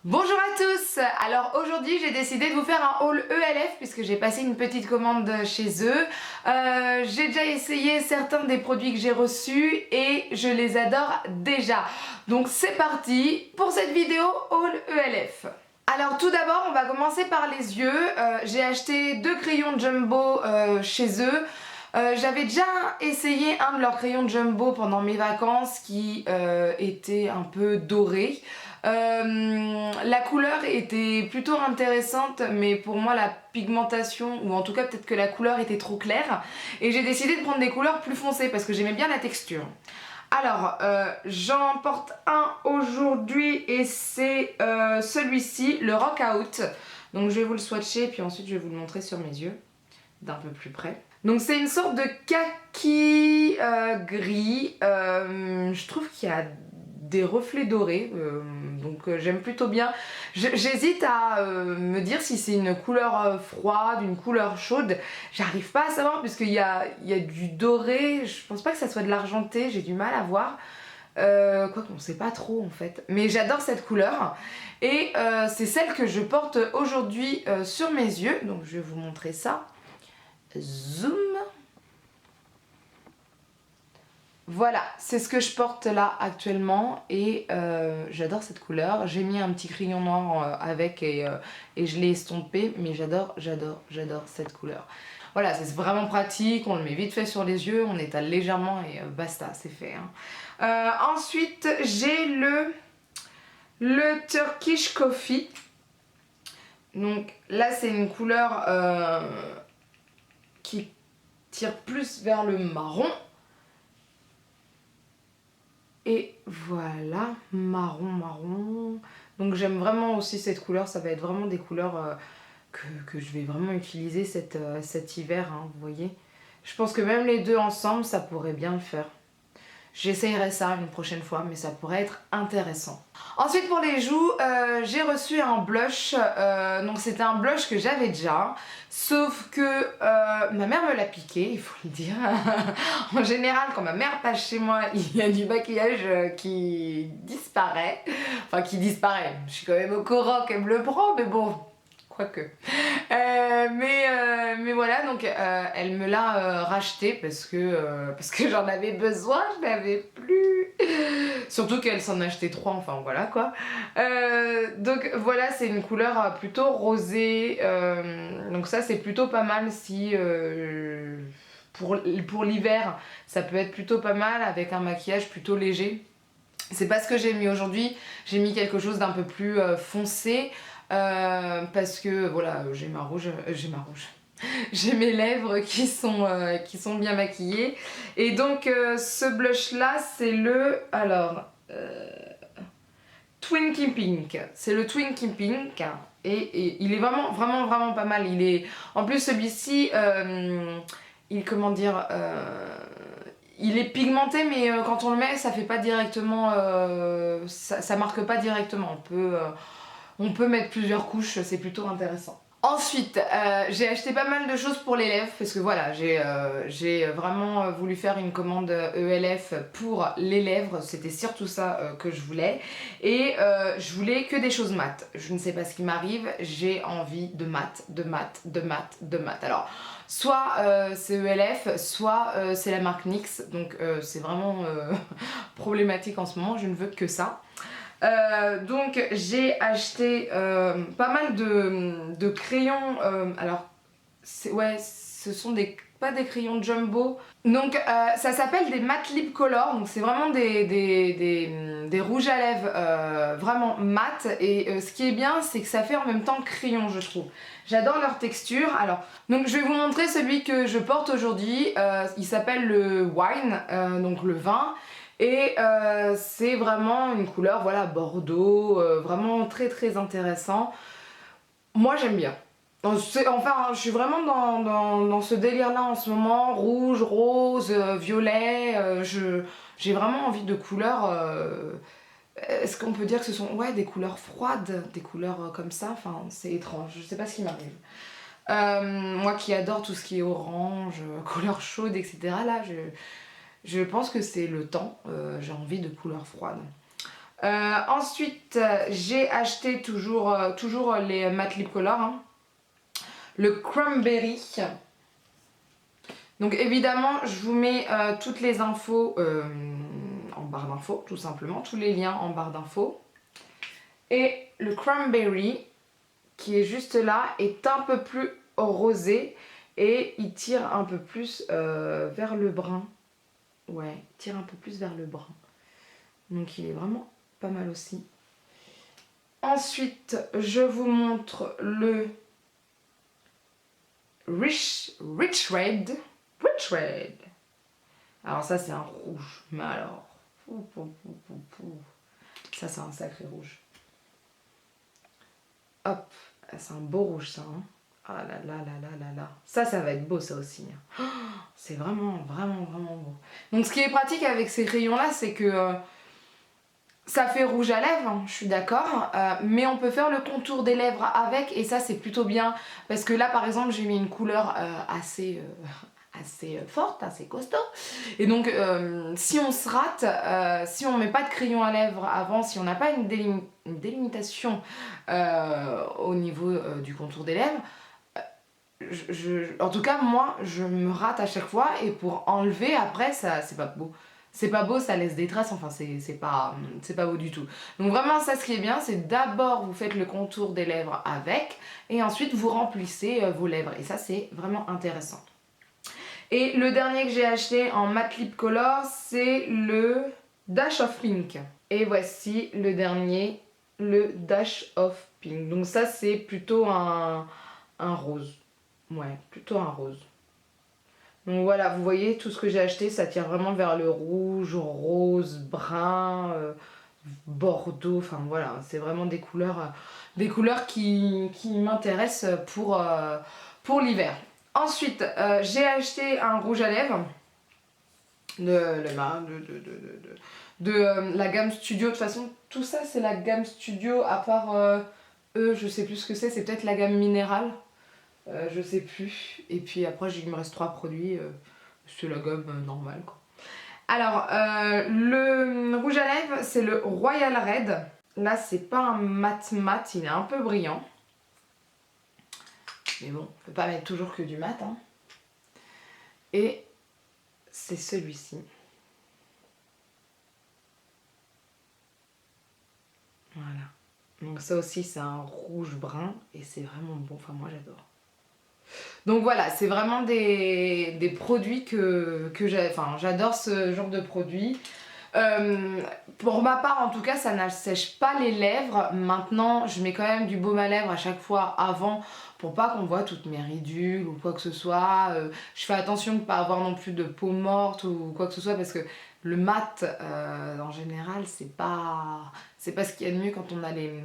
Bonjour à tous. Alors aujourd'hui j'ai décidé de vous faire un haul ELF puisque j'ai passé une petite commande chez eux. J'ai déjà essayé certains des produits que j'ai reçus et je les adore déjà. Donc c'est parti pour cette vidéo haul ELF. Alors tout d'abord on va commencer par les yeux. J'ai acheté 2 crayons Jumbo chez eux. J'avais déjà essayé un de leurs crayons Jumbo pendant mes vacances qui était un peu doré. La couleur était plutôt intéressante, mais pour moi la pigmentation, ou en tout cas peut-être que la couleur était trop claire, et j'ai décidé de prendre des couleurs plus foncées parce que j'aimais bien la texture. Alors, j'en porte un aujourd'hui et c'est celui-ci, le Rock Out. Donc je vais vous le swatcher puis ensuite je vais vous le montrer sur mes yeux d'un peu plus près. Donc c'est une sorte de kaki gris. Je trouve qu'il y a des reflets dorés, donc j'aime plutôt bien. J'hésite à me dire si c'est une couleur froide, une couleur chaude. J'arrive pas à savoir puisqu'il y a du doré. Je pense pas que ça soit de l'argenté, j'ai du mal à voir. Quoi qu'on sait pas trop en fait. Mais j'adore cette couleur. Et c'est celle que je porte aujourd'hui sur mes yeux. Donc je vais vous montrer ça. Zoom. Voilà, c'est ce que je porte là actuellement et j'adore cette couleur. J'ai mis un petit crayon noir avec et je l'ai estompé, mais j'adore cette couleur. Voilà, c'est vraiment pratique, on le met vite fait sur les yeux, on étale légèrement et basta, c'est fait. Hein. Ensuite, j'ai le Turkish Coffee. Donc là, c'est une couleur qui tire plus vers le marron. Et voilà, marron. Donc j'aime vraiment aussi cette couleur, ça va être vraiment des couleurs que je vais vraiment utiliser cet hiver, hein, vous voyez. Je pense que même les deux ensemble, ça pourrait bien le faire. J'essayerai ça une prochaine fois, mais ça pourrait être intéressant. Ensuite pour les joues, j'ai reçu un blush, donc c'était un blush que j'avais déjà, sauf que ma mère me l'a piqué, il faut le dire. En général quand ma mère passe chez moi, il y a du maquillage qui disparaît, enfin qui disparaît, je suis quand même au courant qu'elle me le prend, mais bon, quoique. Mais voilà, donc elle me l'a racheté parce que j'en avais besoin, je n'avais plus. Surtout qu'elle s'en achetait 3, enfin voilà quoi. Donc voilà, c'est une couleur plutôt rosée. Donc ça c'est plutôt pas mal si pour l'hiver, ça peut être plutôt pas mal avec un maquillage plutôt léger. C'est pas ce que j'ai mis aujourd'hui, j'ai mis quelque chose d'un peu plus foncé. Parce que voilà, j'ai j'ai mes lèvres qui sont bien maquillées. Et donc ce blush là c'est le Twinkie Pink. C'est le Twinkie Pink et il est vraiment pas mal. Il est en plus celui-ci comment dire il est pigmenté mais quand on le met ça fait pas directement ça marque pas directement. On peut mettre plusieurs couches, c'est plutôt intéressant. Ensuite, j'ai acheté pas mal de choses pour les lèvres parce que voilà, j'ai vraiment voulu faire une commande ELF pour les lèvres, c'était surtout ça que je voulais. Et je voulais que des choses mates. Je ne sais pas ce qui m'arrive, j'ai envie de mat. Alors, soit c'est ELF, soit c'est la marque NYX, donc c'est vraiment problématique en ce moment, je ne veux que ça. Donc j'ai acheté pas mal de crayons, alors ouais, ce sont pas des crayons Jumbo, donc ça s'appelle des matte lip color, donc c'est vraiment des rouges à lèvres vraiment mat, et ce qui est bien c'est que ça fait en même temps crayon, je trouve. J'adore leur texture. Alors, donc je vais vous montrer celui que je porte aujourd'hui, il s'appelle le Wine, donc le vin. Et c'est vraiment une couleur, voilà, bordeaux, vraiment très intéressant. Moi j'aime bien. Enfin, je suis vraiment dans ce délire-là en ce moment, rouge, rose, violet. J'ai vraiment envie de couleurs. Est-ce qu'on peut dire que ce sont des couleurs froides, des couleurs comme ça? Enfin, c'est étrange, je sais pas ce qui m'arrive. Moi qui adore tout ce qui est orange, couleurs chaudes, etc. Là, je pense que c'est le temps, j'ai envie de couleurs froides. Ensuite, j'ai acheté toujours les matte lip color, hein. Le Cranberry. Donc évidemment, je vous mets toutes les infos en barre d'infos, tout simplement, tous les liens en barre d'infos. Et le Cranberry, qui est juste là, est un peu plus rosé et il tire un peu plus vers le brun. Ouais, il tire un peu plus vers le brun. Donc il est vraiment pas mal aussi. Ensuite, je vous montre le Rich Red. Rich Red. Alors ça c'est un rouge, mais alors... Ça c'est un sacré rouge. Hop, c'est un beau rouge ça. Hein. Ah là là là là là là. Ça va être beau ça aussi. Hein. C'est vraiment, vraiment, vraiment beau. Donc ce qui est pratique avec ces crayons là, c'est que ça fait rouge à lèvres, hein, je suis d'accord, mais on peut faire le contour des lèvres avec et ça c'est plutôt bien parce que là par exemple j'ai mis une couleur assez forte, assez costaud et donc si on se rate, si on met pas de crayon à lèvres avant, si on n'a pas une délimitation au niveau du contour des lèvres, en tout cas moi je me rate à chaque fois et pour enlever après ça c'est pas beau. C'est pas beau, ça laisse des traces, enfin c'est pas beau du tout. Donc vraiment ça ce qui est bien c'est d'abord vous faites le contour des lèvres avec et ensuite vous remplissez vos lèvres et ça c'est vraiment intéressant. Et le dernier que j'ai acheté en matte lip color c'est le Dash of Pink. Et voici le dernier, le Dash of Pink. Donc ça c'est plutôt un rose. Ouais, plutôt un rose. Donc voilà, vous voyez, tout ce que j'ai acheté, ça tire vraiment vers le rouge, rose, brun, bordeaux. Enfin voilà, c'est vraiment des couleurs qui m'intéressent pour l'hiver. Ensuite, j'ai acheté un rouge à lèvres de la gamme Studio. De toute façon, tout ça, c'est la gamme Studio, à part eux, je sais plus ce que c'est peut-être la gamme Minérale. Je sais plus. Et puis après, il me reste 3 produits. C'est la gomme normale quoi. Alors, le rouge à lèvres, c'est le Royal Red. Là, c'est pas un mat, il est un peu brillant. Mais bon, on peut pas mettre toujours que du mat. Hein. Et c'est celui-ci. Voilà. Donc ça aussi, c'est un rouge brun et c'est vraiment bon. Enfin, moi, j'adore. Donc voilà, c'est vraiment des produits que j'adore ce genre de produits. Pour ma part en tout cas ça n'assèche pas les lèvres. Maintenant je mets quand même du baume à lèvres à chaque fois avant pour pas qu'on voit toutes mes ridules ou quoi que ce soit. Je fais attention de ne pas avoir non plus de peau morte ou quoi que ce soit parce que le mat en général c'est pas ce qu'il y a de mieux quand on a les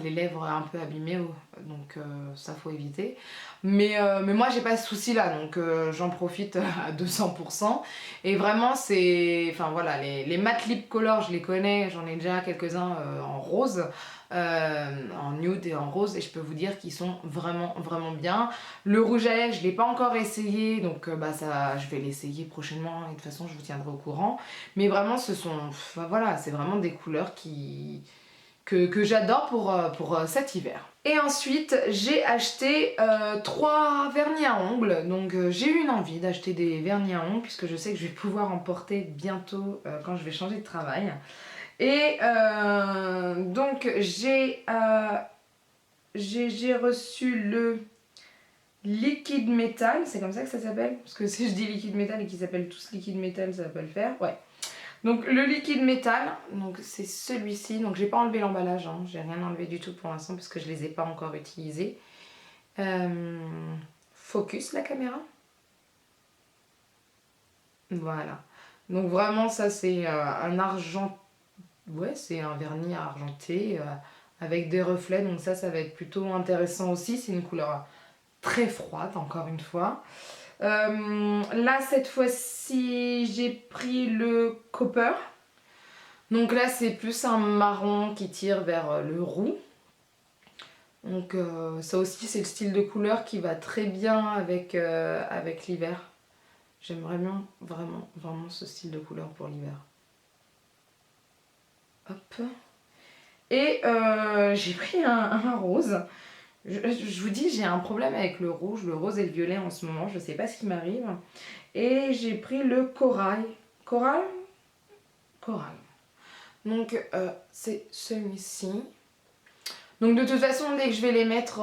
lèvres un peu abîmées donc ça faut éviter. Mais moi j'ai pas ce souci là donc j'en profite à 200%. Et vraiment c'est, enfin voilà, les matte lip color je les connais, j'en ai déjà quelques-uns en rose, en nude et en rose et je peux vous dire qu'ils sont vraiment vraiment bien. Le rouge à lèvres je l'ai pas encore essayé donc ça je vais l'essayer prochainement et de toute façon je vous tiendrai au courant. Mais vraiment ce sont, enfin, voilà, c'est vraiment des couleurs que j'adore pour cet hiver. Et ensuite j'ai acheté 3 vernis à ongles, donc j'ai eu une envie d'acheter des vernis à ongles puisque je sais que je vais pouvoir en porter bientôt quand je vais changer de travail. Et donc j'ai reçu le Liquid Metal, c'est comme ça que ça s'appelle, parce que si je dis Liquid Metal et qu'ils s'appellent tous Liquid Metal ça va pas le faire, ouais. Donc le liquide métal, donc c'est celui-ci, donc j'ai pas enlevé l'emballage, hein. J'ai rien enlevé du tout pour l'instant parce que je les ai pas encore utilisés. Focus la caméra. Voilà. Donc vraiment ça c'est un argent, ouais c'est un vernis argenté avec des reflets, donc ça va être plutôt intéressant aussi. C'est une couleur très froide encore une fois. Là cette fois-ci j'ai pris le Copper. Donc là c'est plus un marron qui tire vers le roux. Donc ça aussi c'est le style de couleur qui va très bien avec l'hiver. J'aime vraiment vraiment vraiment ce style de couleur pour l'hiver. Hop. Et j'ai pris un rose. Je vous dis, j'ai un problème avec le rouge, le rose et le violet en ce moment, je sais pas ce qui m'arrive. Et j'ai pris le corail. Corail? Corail. Donc c'est celui-ci. Donc de toute façon, dès que je vais les mettre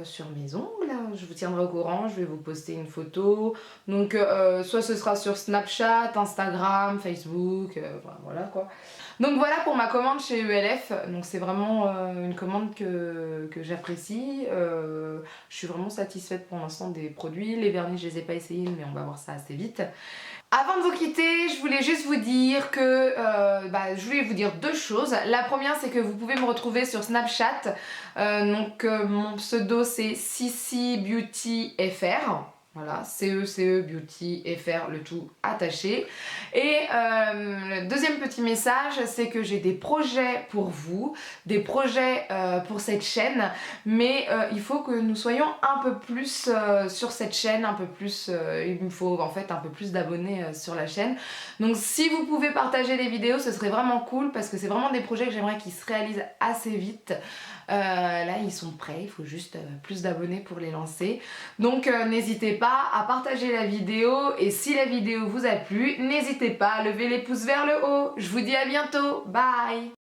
sur mes ongles, je vous tiendrai au courant, je vais vous poster une photo. Donc soit ce sera sur Snapchat, Instagram, Facebook, voilà quoi. Donc voilà pour ma commande chez ELF, donc c'est vraiment une commande que j'apprécie. Je suis vraiment satisfaite pour l'instant des produits. Les vernis je les ai pas essayés mais on va voir ça assez vite. Avant de vous quitter, je voulais juste vous dire que je voulais vous dire deux choses. La première, c'est que vous pouvez me retrouver sur Snapchat. Mon pseudo c'est Sissi Beauty FR. Voilà, CE Beauty FR, le tout attaché. Et le deuxième petit message, c'est que j'ai des projets pour vous, des projets pour cette chaîne, mais il faut que nous soyons un peu plus sur cette chaîne, un peu plus, il me faut en fait un peu plus d'abonnés sur la chaîne. Donc si vous pouvez partager les vidéos, ce serait vraiment cool parce que c'est vraiment des projets que j'aimerais qu'ils se réalisent assez vite. Là ils sont prêts, il faut juste plus d'abonnés pour les lancer. Donc n'hésitez pas à partager la vidéo et si la vidéo vous a plu, n'hésitez pas à lever les pouces vers le haut. Je vous dis à bientôt, bye!